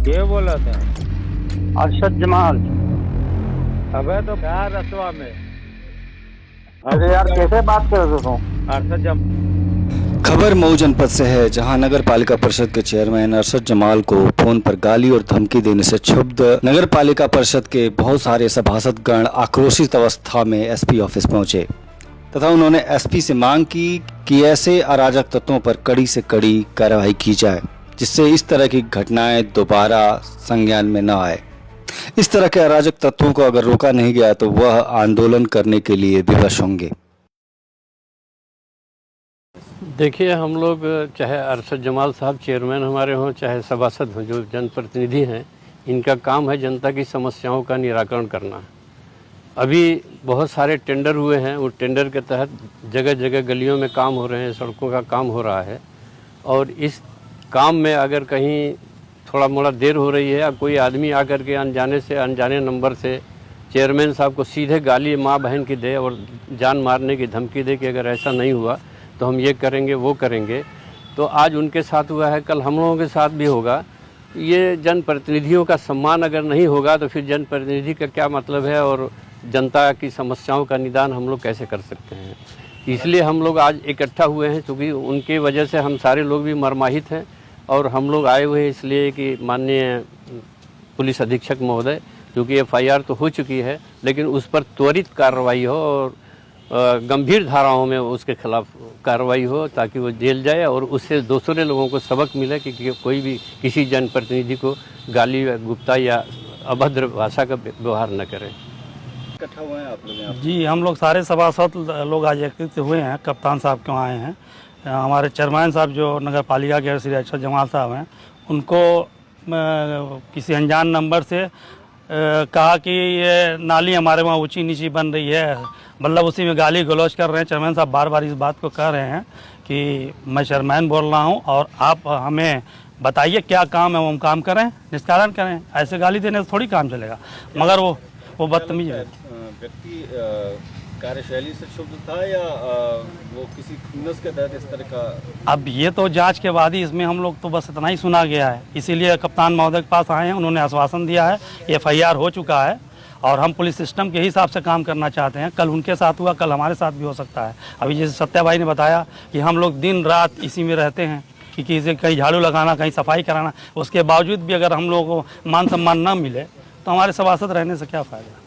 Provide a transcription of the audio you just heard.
ये बोला था अरशद जमाल। अबे तो क्या रसवा में अरे यार कैसे बात कर रहे हो तुम? अरशद खबर मऊ जनपद से है, जहां नगर पालिका परिषद के चेयरमैन अरशद जमाल को फोन पर गाली और धमकी देने से क्षुब्ध नगर पालिका परिषद के बहुत सारे सभासदगण आक्रोशित अवस्था में एसपी ऑफिस पहुंचे तथा उन्होंने एसपी से मांग की कि ऐसे अराजक तत्वों पर कड़ी से कड़ी कार्रवाई की जाए, जिससे इस तरह की घटनाएं दोबारा संज्ञान में न आए। इस तरह के अराजक तत्वों को अगर रोका नहीं गया तो वह आंदोलन करने के लिए विवश होंगे। देखिए, हम लोग चाहे अरशद जमाल साहब चेयरमैन हमारे हों, चाहे सभासद हों, जो जनप्रतिनिधि हैं, इनका काम है जनता की समस्याओं का निराकरण करना। अभी बहुत सारे टेंडर हुए हैं, उस टेंडर के तहत जगह जगह गलियों में काम हो रहे हैं, सड़कों का काम हो रहा है। और इस काम में अगर कहीं थोड़ा मोड़ा देर हो रही है, अब कोई आदमी आकर के अनजाने नंबर से चेयरमैन साहब को सीधे गाली माँ बहन की दे और जान मारने की धमकी दे कि अगर ऐसा नहीं हुआ तो हम ये करेंगे वो करेंगे, तो आज उनके साथ हुआ है, कल हम लोगों के साथ भी होगा। ये जनप्रतिनिधियों का सम्मान अगर नहीं होगा तो फिर जनप्रतिनिधि का क्या मतलब है और जनता की समस्याओं का निदान हम लोग कैसे कर सकते हैं। इसलिए हम लोग आज इकट्ठा हुए हैं, क्योंकि उनकी वजह से हम सारे लोग भी मर्माहित हैं। और हम लोग आए हुए हैं इसलिए कि माननीय पुलिस अधीक्षक महोदय, क्योंकि FIR तो हो चुकी है, लेकिन उस पर त्वरित कार्रवाई हो और गंभीर धाराओं में उसके खिलाफ कार्रवाई हो, ताकि वो जेल जाए और उससे दूसरे लोगों को सबक मिले कि कोई भी किसी जनप्रतिनिधि को गाली गुप्ता या अभद्र भाषा का व्यवहार न करे। इकट्ठा हुए हैं आप लोग यहाँ? जी, हम लोग सारे सभासद लोग आज एकत्रित हुए हैं। कप्तान साहब क्यों आए हैं, हमारे चेयरमैन साहब जो नगर पालिका के श्री अरशद जमाल साहब हैं, उनको किसी अनजान नंबर से कहा कि ये नाली हमारे वहाँ ऊंची नीची बन रही है, मतलब उसी में गाली गलौज कर रहे हैं। चेयरमैन साहब बार बार इस बात को कह रहे हैं कि मैं चेयरमैन बोल रहा हूँ और आप हमें बताइए क्या काम है, वो हम काम करें, निष्कारण करें। ऐसे गाली देने से थोड़ी काम चलेगा। मगर वो बदतमीज है। व्यक्ति कार्यशैली से क्षुब्ध था या वो किसी खुन्नस के तहत इस तरह का? अब ये तो जांच के बाद ही, इसमें हम लोग तो बस इतना ही सुना गया है, इसीलिए कप्तान महोदय के पास आए हैं। उन्होंने आश्वासन दिया है, FIR हो चुका है और हम पुलिस सिस्टम के हिसाब से काम करना चाहते हैं। कल उनके साथ हुआ, कल हमारे साथ भी हो सकता है। अभी जैसे सत्या भाई ने बताया कि हम लोग दिन रात इसी में रहते हैं कि किसी कहीं झाड़ू लगाना, कहीं सफाई कराना, उसके बावजूद भी अगर हम लोगों को मान सम्मान न मिले तो हमारे सभासद रहने से क्या फ़ायदा।